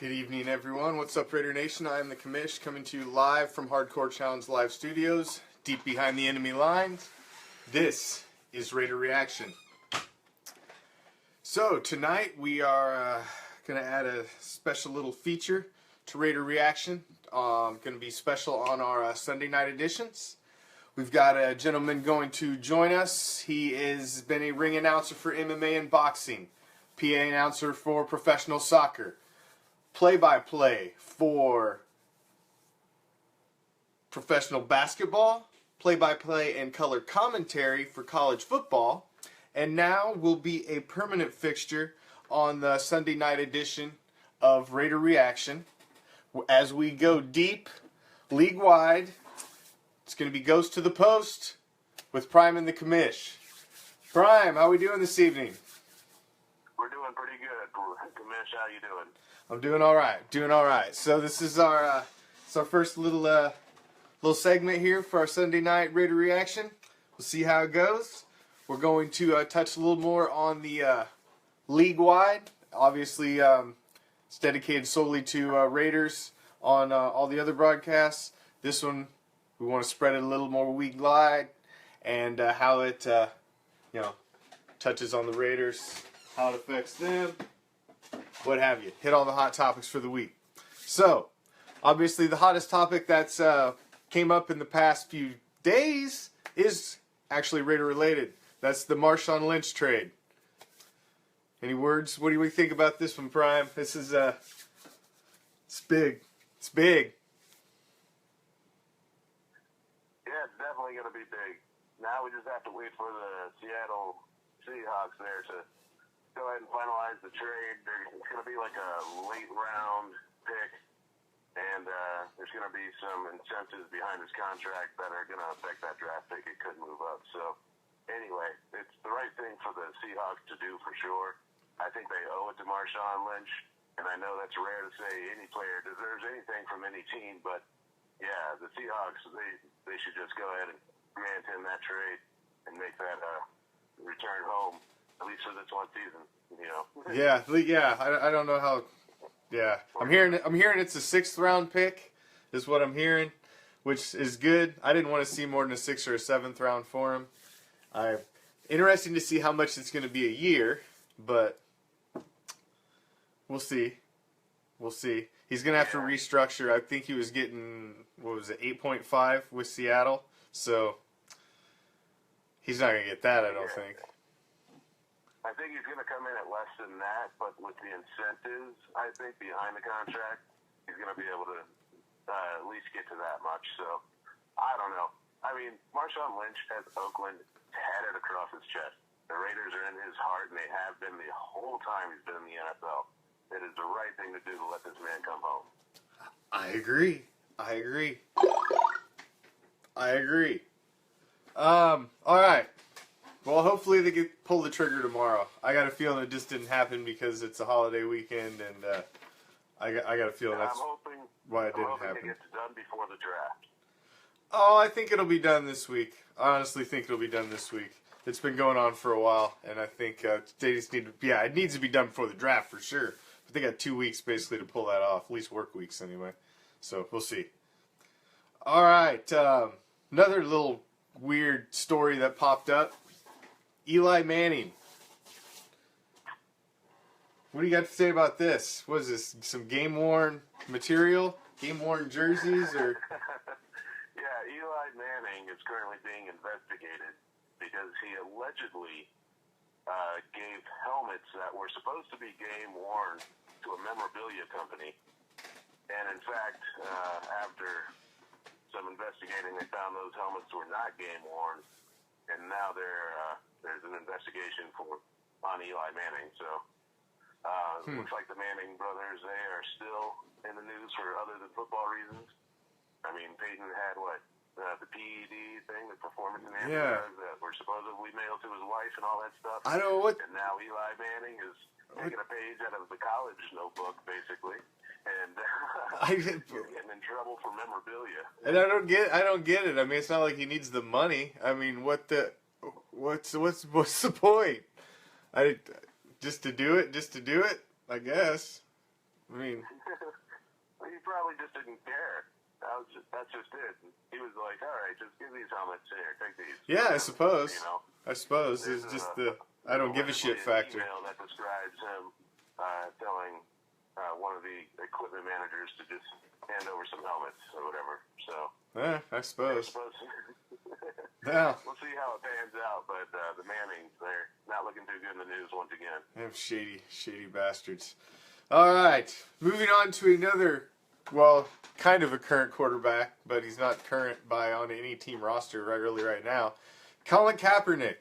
Good evening, everyone. What's up, Raider Nation? I am the Commish, coming to you live from Hardcore Challenge Live Studios, deep behind the enemy lines. This is Raider Reaction. So, tonight we are going to add a special little feature to Raider Reaction. Going to be special on our Sunday night editions. We've got a gentleman going to join us. He has been a ring announcer for MMA and boxing, PA announcer for professional soccer, play-by-play for professional basketball, play-by-play and color commentary for college football, and now will be a permanent fixture on the Sunday night edition of Raider Reaction. As we go deep, league-wide, it's going to be Ghost to the Post with Prime and the Commish. Prime, how we doing this evening? We're doing pretty good. Commish, how you doing? I'm doing all right. So this is our first little segment here for our Sunday night Raider Reaction. We'll see how it goes. We're going to touch a little more on the league-wide. Obviously, it's dedicated solely to Raiders on all the other broadcasts. This one, we want to spread it a little more league-wide and how it touches on the Raiders, how it affects them, what have you. Hit all the hot topics for the week. So, obviously the hottest topic that's came up in the past few days is actually Raider related. That's the Marshawn Lynch trade. Any words? What do we think about this one, Prime? This is it's big. It's big. Yeah, it's definitely going to be big. Now we just have to wait for the Seattle Seahawks there to go ahead and finalize the trade. It's going to be like a late round pick, and there's going to be some incentives behind his contract that are going to affect that draft pick. It could move up. So anyway, it's the right thing for the Seahawks to do for sure. I think they owe it to Marshawn Lynch, and I know that's rare to say any player deserves anything from any team, but yeah, the Seahawks, they should just go ahead and grant him that trade and make that return home. At least for this one season, you know. Yeah. I don't know how. Yeah, I'm hearing it's a 6th round pick, is what I'm hearing, which is good. I didn't want to see more than a 6th or a 7th round for him. Interesting to see how much it's going to be a year, but we'll see. We'll see. He's going to have to restructure. I think he was getting 8.5 with Seattle, so he's not going to get that. I don't think. I think he's going to come in at less than that, but with the incentives, I think, behind the contract, he's going to be able to at least get to that much. So, I don't know. I mean, Marshawn Lynch has Oakland tatted across his chest. The Raiders are in his heart, and they have been the whole time he's been in the NFL. It is the right thing to do to let this man come home. I agree. All right. Well, hopefully they can pull the trigger tomorrow. I got a feeling it just didn't happen because it's a holiday weekend, and I got a feeling that's why it didn't happen. I'm hoping it gets done before the draft. Oh, I think it'll be done this week. I honestly think it'll be done this week. It's been going on for a while, and I think they just need to. Yeah, it needs to be done before the draft for sure. But they got 2 weeks basically to pull that off, at least work weeks anyway. So we'll see. All right, another little weird story that popped up. Eli Manning. What do you got to say about this? What is this? Some game-worn material? Game-worn jerseys? Or? Yeah, Eli Manning is currently being investigated because he allegedly gave helmets that were supposed to be game-worn to a memorabilia company. And in fact, after some investigating, they found those helmets were not game-worn. And now there's an investigation on Eli Manning. So looks like the Manning brothers, they are still in the news for other than football reasons. I mean, Peyton had the PED thing, the performance enhancement that were supposedly mailed to his wife and all that stuff. I don't know what. And now Eli Manning is taking a page out of the college notebook, basically. And he's getting in trouble for memorabilia. And I don't get it. I mean, it's not like he needs the money. I mean, what's the point? Just to do it, I guess. I mean, well, he probably just didn't care. That's just it. He was like, all right, just give these helmets here, take these. yeah, I suppose. You know? I suppose There's it's just the I don't give a shit factor. An email that describes him telling one of the equipment managers to just hand over some helmets or whatever. So. I suppose. Yeah. We'll see how it pans out, but the Mannings, they're not looking too good in the news once again. Them shady bastards. All right, moving on to another, well, kind of a current quarterback, but he's not current on any team roster right now. Colin Kaepernick.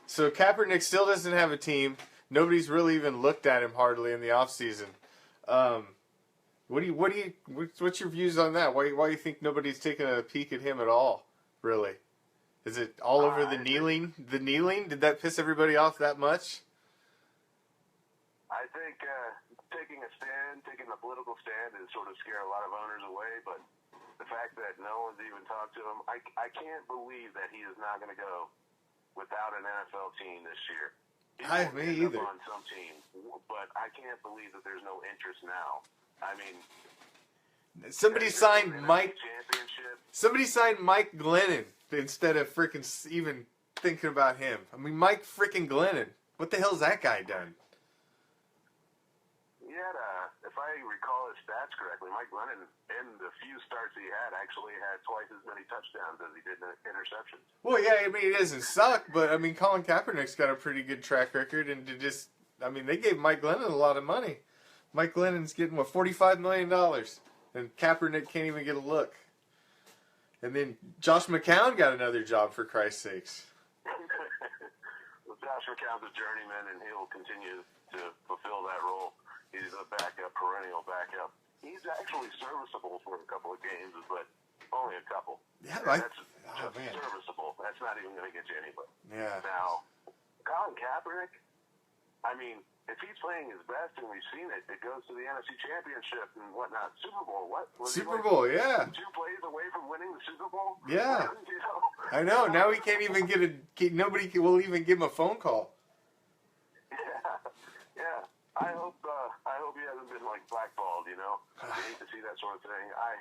So Kaepernick still doesn't have a team. Nobody's really even looked at him hardly in the offseason. What's your views on that? Why do you think nobody's taking a peek at him at all? Really? Is it all over the kneeling? The kneeling? Did that piss everybody off that much? I think taking a political stand is sort of scare a lot of owners away, but the fact that no one's even talked to him, I can't believe that he is not going to go without an NFL team this year. Me either. On some teams, but I can't believe that there's no interest now. I mean, somebody signed Mike Glennon instead of freaking even thinking about him. I mean, Mike freaking Glennon. What the hell's that guy done? He had, if I recall his stats correctly, Mike Glennon, in the few starts he had, actually had twice as many touchdowns as he did interceptions. Well, yeah, I mean, he doesn't suck, but, I mean, Colin Kaepernick's got a pretty good track record, and they gave Mike Glennon a lot of money. Mike Glennon's getting, $45 million, and Kaepernick can't even get a look. And then Josh McCown got another job, for Christ's sakes. Well, Josh McCown's a journeyman, and he'll continue to fulfill that role. He's a backup, perennial backup. He's actually serviceable for a couple of games, but only a couple. Yeah, that's just serviceable. That's not even going to get you anywhere. Yeah. Now, Colin Kaepernick, I mean, if he's playing his best, and we've seen it, it goes to the NFC Championship and whatnot. Super Bowl, what? Super Bowl, yeah. 2 plays away from winning the Super Bowl? Yeah. You know? I know. Now he can't even nobody will even give him a phone call. Yeah. I hope he hasn't been, blackballed, you know? I hate to see that sort of thing. I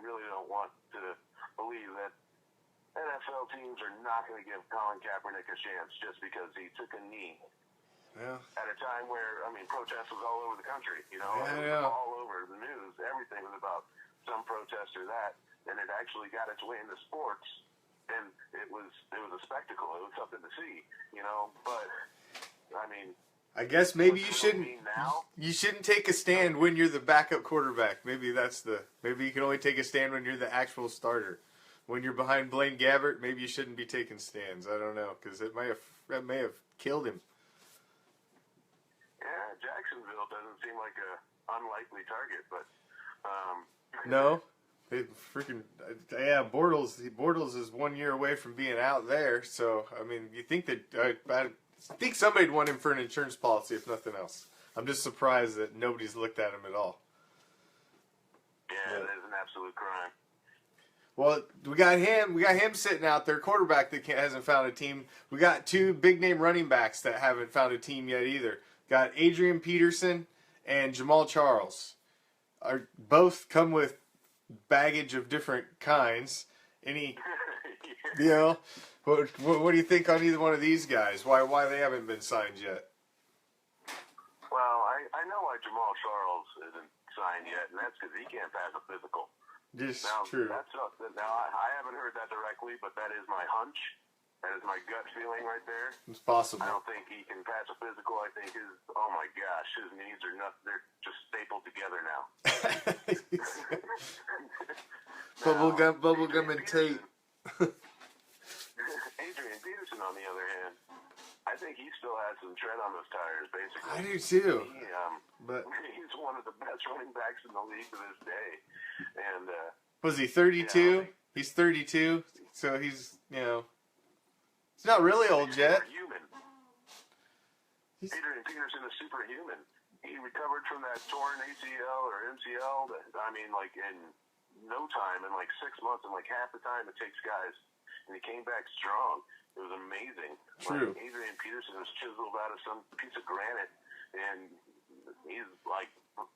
really don't want to believe that NFL teams are not going to give Colin Kaepernick a chance just because he took a knee. Yeah. At a time where, protest was all over the country, you know? Yeah. All over the news. Everything was about some protest or that. And it actually got its way into sports. And it was a spectacle. It was something to see, you know? But, I guess maybe you shouldn't take a stand when you're the backup quarterback. Maybe you can only take a stand when you're the actual starter. When you're behind Blaine Gabbert, maybe you shouldn't be taking stands. I don't know, because that may have killed him. Yeah, Jacksonville doesn't seem like a unlikely target, but no, Bortles is 1 year away from being out there. So you think that I think somebody'd want him for an insurance policy, if nothing else. I'm just surprised that nobody's looked at him at all. Yeah, it is an absolute crime. Well, we got him sitting out there, quarterback that hasn't found a team. We got 2 big-name running backs that haven't found a team yet either. Got Adrian Peterson and Jamal Charles. Both come with baggage of different kinds. What do you think on either one of these guys? Why they haven't been signed yet? Well, I know why Jamal Charles isn't signed yet, and that's because he can't pass a physical. True. Now, I haven't heard that directly, but that is my hunch. That is my gut feeling right there. It's possible. I don't think he can pass a physical. I think oh my gosh, his knees are they're just stapled together now. Bubblegum and tape. Adrian Peterson, on the other hand, I think he still has some tread on those tires, basically. I do too. But he's one of the best running backs in the league to this day. And was he 32? He's 32, so he's he's not really old yet. Adrian Peterson is superhuman. He recovered from that torn ACL or MCL. In no time, in 6 months, and half the time it takes guys. And he came back strong. It was amazing. True. Adrian Peterson was chiseled out of some piece of granite, and he's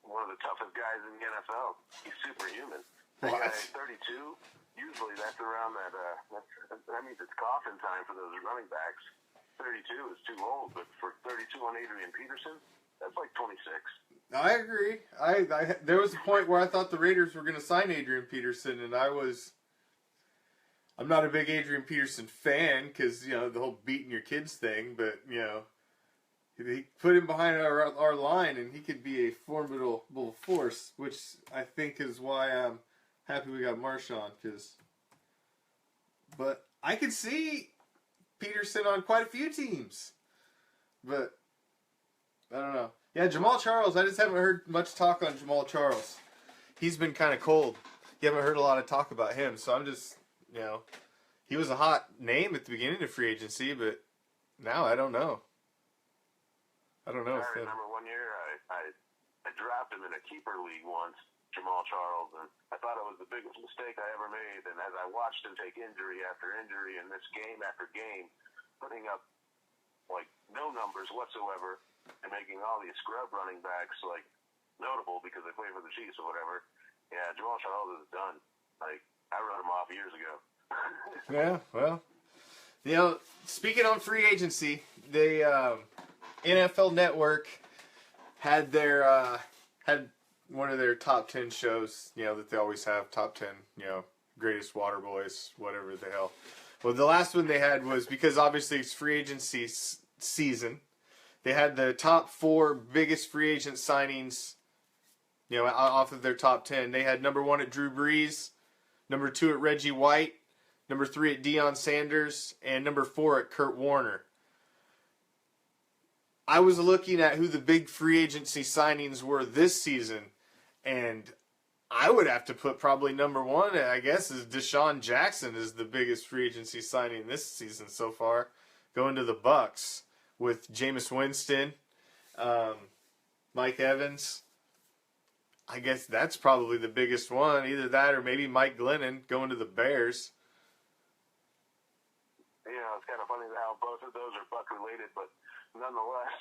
one of the toughest guys in the NFL. He's superhuman. What? That guy, 32. Usually that's around that. That means it's coffin time for those running backs. 32 is too old, but for 32 on Adrian Peterson, that's like 26. I agree. There was a point where I thought the Raiders were going to sign Adrian Peterson, and I'm not a big Adrian Peterson fan because, the whole beating your kids thing, but, he put him behind our line, and he could be a formidable force, which I think is why I'm happy we got Marshawn. But I could see Peterson on quite a few teams, but I don't know. Yeah, Jamal Charles, I just haven't heard much talk on Jamal Charles. He's been kind of cold. You haven't heard a lot of talk about him, so I'm just, he was a hot name at the beginning of free agency, but now I don't know. I remember one year I dropped him in a keeper league once, Jamal Charles, and I thought it was the biggest mistake I ever made. And as I watched him take injury after injury and miss game after game, putting up like no numbers whatsoever and making all these scrub running backs like notable because they play for the Chiefs or whatever. Yeah, Jamal Charles is done. Like, I wrote him off years ago. Yeah, well, speaking on free agency, they NFL Network had one of their top 10 shows, that they always have, top 10, greatest water boys, whatever the hell. Well, the last one they had was, because obviously it's free agency season, they had the top 4 biggest free agent signings, off of their top 10. They had number 1 at Drew Brees, number 2 at Reggie White, number 3 at Deion Sanders, and number 4 at Kurt Warner. I was looking at who the big free agency signings were this season, and I would have to put probably number 1, I guess, is Deshaun Jackson is the biggest free agency signing this season so far, going to the Bucks with Jameis Winston, Mike Evans. I guess that's probably the biggest one. Either that or maybe Mike Glennon going to the Bears. It's kind of funny how both of those are Buck related, but nonetheless.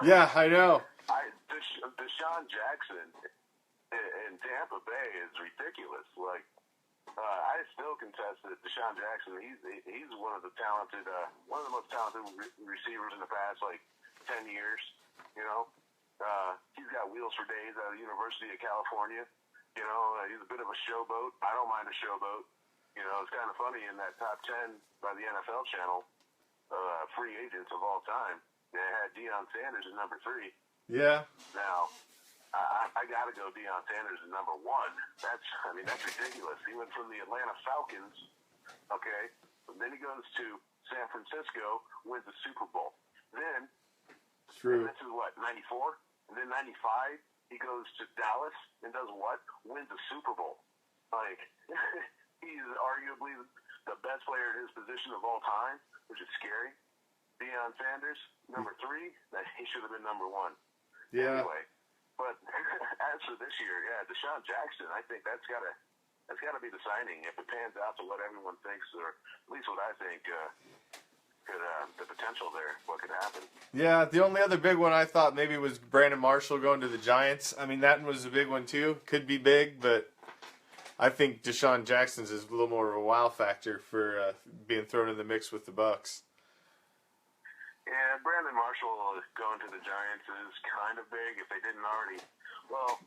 Yeah, I know. Deshaun Jackson in Tampa Bay is ridiculous. Like, I still contest that Deshaun Jackson. He's one of the talented, one of the most talented receivers in the past 10 years. He's got wheels for days out of the University of California. He's a bit of a showboat. I don't mind a showboat. It's kind of funny in that top 10 by the NFL channel, free agents of all time. They had Deion Sanders at number 3. Yeah. Now, I got to go Deion Sanders at number 1. That's ridiculous. He went from the Atlanta Falcons, okay, and then he goes to San Francisco, wins the Super Bowl. Then, true. This is what, 94? And then 95, he goes to Dallas and does what? Wins the Super Bowl. Like, he's arguably the best player in his position of all time, which is scary. Deion Sanders, number 3, that he should have been number 1. Yeah. Anyway, but as for this year, Deshaun Jackson, I think that's gotta be the signing if it pans out to what everyone thinks, or at least what I think could the potential there, what could happen. Yeah, the only other big one I thought maybe was Brandon Marshall going to the Giants. I mean, that one was a big one too. Could be big, but I think Deshaun Jackson's is a little more of a wow factor for being thrown in the mix with the Bucks. Yeah, Brandon Marshall going to the Giants is kind of big if they didn't already. Well,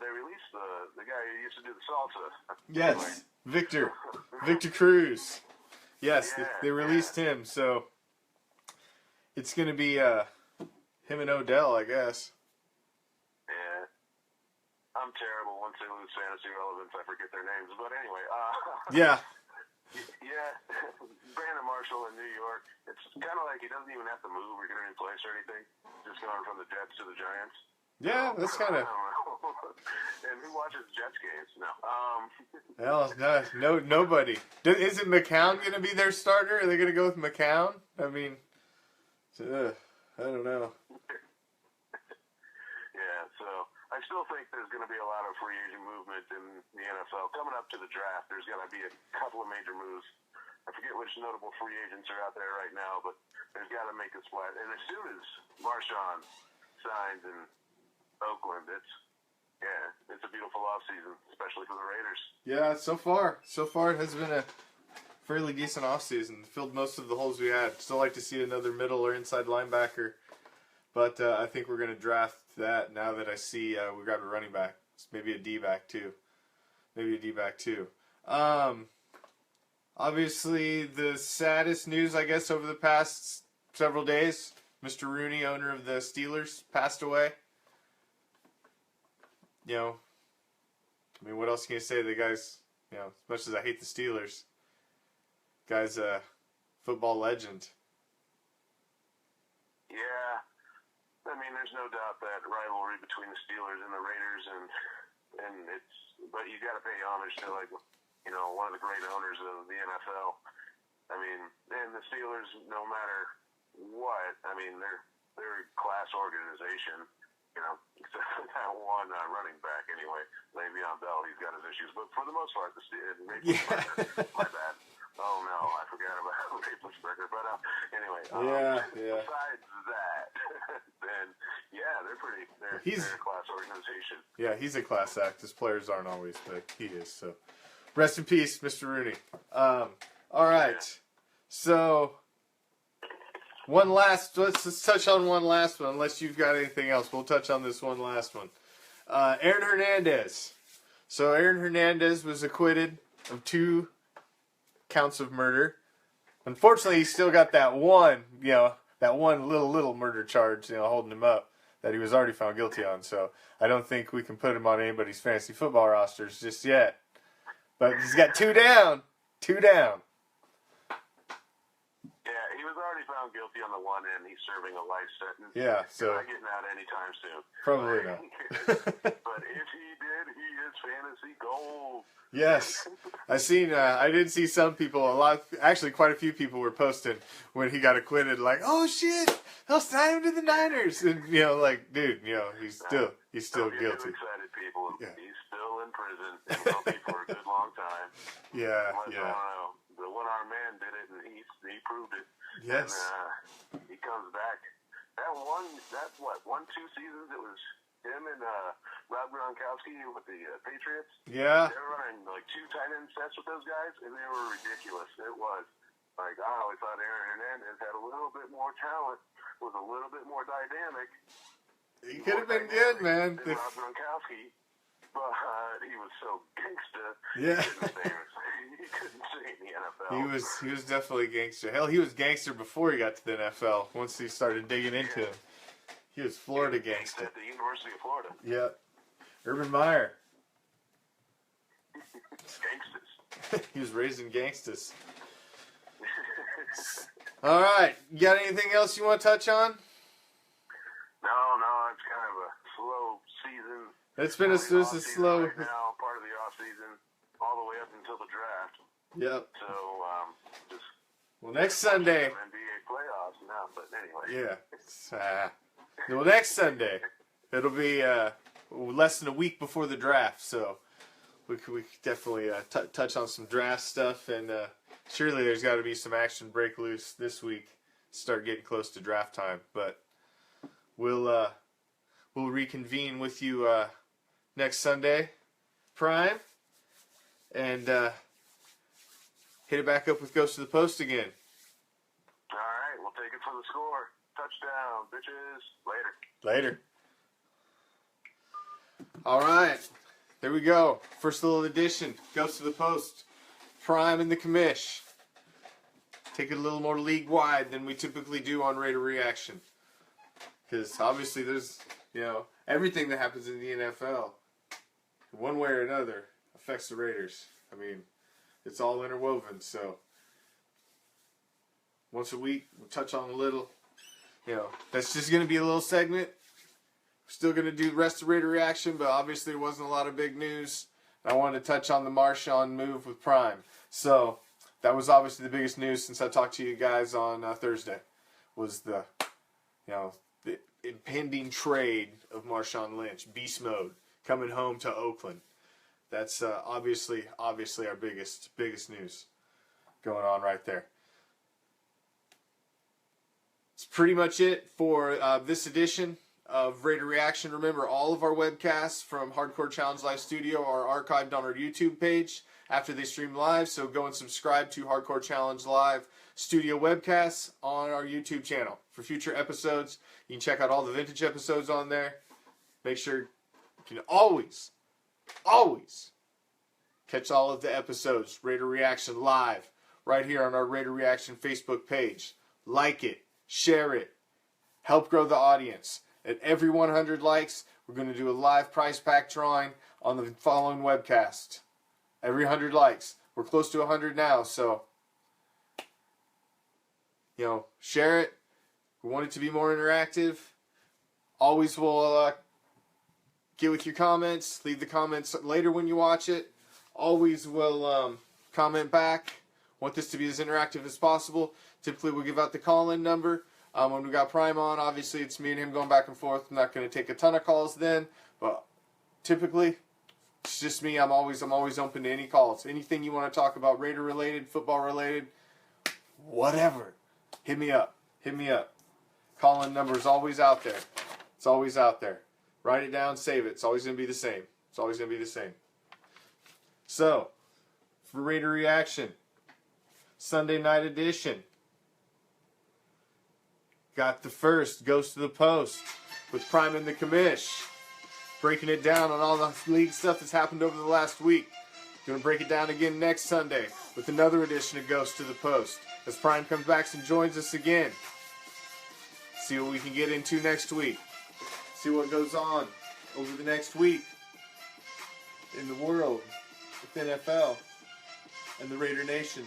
they released the guy who used to do the salsa. Yes, anyway. Victor Cruz. Yes, Yeah, they released him, so it's going to be him and Odell, I guess. Yeah. I'm terrible once they lose fantasy relevance. I forget their names. But anyway. Yeah. Yeah. Brandon Marshall in New York. It's kind of like he doesn't even have to move or get a new place or anything. Just going from the Jets to the Giants. Yeah, that's kind of. And who watches Jets games? No. Hell, no, nobody. Is it McCown going to be their starter? Are they going to go with McCown? I mean, I don't know. Yeah, so I still think there's going to be a lot of free agent movement in the NFL. Coming up to the draft, there's going to be a couple of major moves. I forget which notable free agents are out there right now, but there's got to make a splash. And as soon as Marshawn signs and Oakland. It's a beautiful off season, especially for the Raiders. Yeah, so far it has been a fairly decent off season. Filled most of the holes we had. Still like to see another middle or inside linebacker, but I think we're going to draft that now that I see we got a running back. Maybe a D-back too. Obviously, the saddest news, I guess, over the past several days, Mr. Rooney, owner of the Steelers, passed away. You know, I mean, what else can you say? The guy's, you know, as much as I hate the Steelers, guy's a football legend. Yeah, I mean, there's no doubt that rivalry between the Steelers and the Raiders, but you got to pay homage to, like, you know, one of the great owners of the NFL. I mean, and the Steelers, no matter what, I mean, they're a class organization. You know, except for that one running back, anyway. Le'Veon Bell, he's got his issues, but for the most part, the Steelers. My bad. Oh no, I forgot about Raplesberger. But anyway, besides that, then yeah, they're a class organization. Yeah, he's a class act. His players aren't always, but he is. So, rest in peace, Mr. Rooney. All right, so let's touch on one last one. Unless you've got anything else, we'll touch on this one last one. Aaron Hernandez. So Aaron Hernandez was acquitted of 2 counts of murder. Unfortunately, he's still got that one little murder charge, holding him up that he was already found guilty on. So I don't think we can put him on anybody's fantasy football rosters just yet. But he's got 2 down. 2 down. Yeah, he was already found guilty on the one end. He's serving a life sentence. Yeah, so he's not getting out anytime soon. Probably not. But if he did, he is fantasy gold. Yes, I did see some people, quite a few people were posting when he got acquitted, like, oh shit, they'll sign him to the Niners, and dude, he's still guilty. Excited people, yeah. He's still in prison and will be for a good long time. Yeah, I don't know. The one-armed man did it, and he proved it. Yes. And he comes back. That 1-2 seasons, it was him and Rob Gronkowski with the Patriots. Yeah. They were running like 2 tight end sets with those guys, and they were ridiculous. It was like, I always thought Aaron Hernandez had a little bit more talent, was a little bit more dynamic. He could have been good, man. Than Rob Gronkowski, but he was so gangsta. Yeah. He couldn't stay in the NFL. He was definitely gangster. Hell, he was gangster before he got to the NFL. Once he started digging into him. He was Florida gangster. At the University of Florida. Yeah. Urban Meyer. Gangsters. He was raised in gangsters. All right. You got anything else you want to touch on? No. It's kind of a slow season. It's been a slow. Right now, part of the off season, all the way up until the draft. Yep. So next Sunday. NBA playoffs now, but anyway. Yeah. Well, next Sunday, it'll be less than a week before the draft, so we could definitely touch on some draft stuff, and surely there's got to be some action break loose this week. Start getting close to draft time, but we'll reconvene with you next Sunday, Prime, and hit it back up with Ghost of the Post again. All right, we'll take it for the score. Touchdown, bitches. Later. All right. There we go. First little edition. Ghost of the Post. Prime and the Commish. Take it a little more league-wide than we typically do on RAIDER ReACTION. Because obviously there's, everything that happens in the NFL, one way or another, affects the Raiders. I mean, it's all interwoven. So, once a week, we'll touch on a little. That's just going to be a little segment. We're still going to do the rest of RAIDER ReACTION, but obviously there wasn't a lot of big news. I wanted to touch on the Marshawn move with Prime. So, that was obviously the biggest news since I talked to you guys on Thursday. Was the impending trade of Marshawn Lynch, beast mode, coming home to Oakland. That's obviously our biggest news going on right there. It's pretty much it for this edition of Raider Reaction. Remember, all of our webcasts from Hardcore Challenge Live Studio are archived on our YouTube page after they stream live. So go and subscribe to Hardcore Challenge Live Studio webcasts on our YouTube channel for future episodes. You can check out all the vintage episodes on there. Make sure you can always catch all of the episodes, Raider Reaction Live, right here on our Raider Reaction Facebook page. Like it, share it, help grow the audience. At every 100 likes, we're going to do a live prize pack drawing on the following webcast. Every 100 likes. We're close to 100 now, so, share it. We want it to be more interactive. Always will get with your comments. Leave the comments later when you watch it. Always will comment back. Want this to be as interactive as possible. Typically, we'll give out the call-in number. When we got Prime on, obviously it's me and him going back and forth. I'm not going to take a ton of calls then, but typically it's just me. I'm always open to any calls. Anything you want to talk about, Raider related, football related, whatever. Hit me up. Hit me up. Call-in number is always out there. It's always out there. Write it down, save it. It's always going to be the same. It's always going to be the same. So, for Raider Reaction, Sunday night edition. Got the first Goes to the Post with Prime and the Commish. Breaking it down on all the league stuff that's happened over the last week. Going to break it down again next Sunday with another edition of Goes to the Post. As Prime comes back and joins us again. See what we can get into next week. See what goes on over the next week in the world with NFL and the Raider Nation.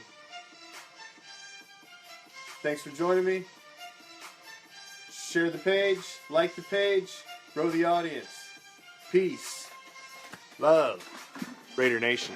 Thanks for joining me. Share the page, like the page, grow the audience. Peace, love, Raider Nation.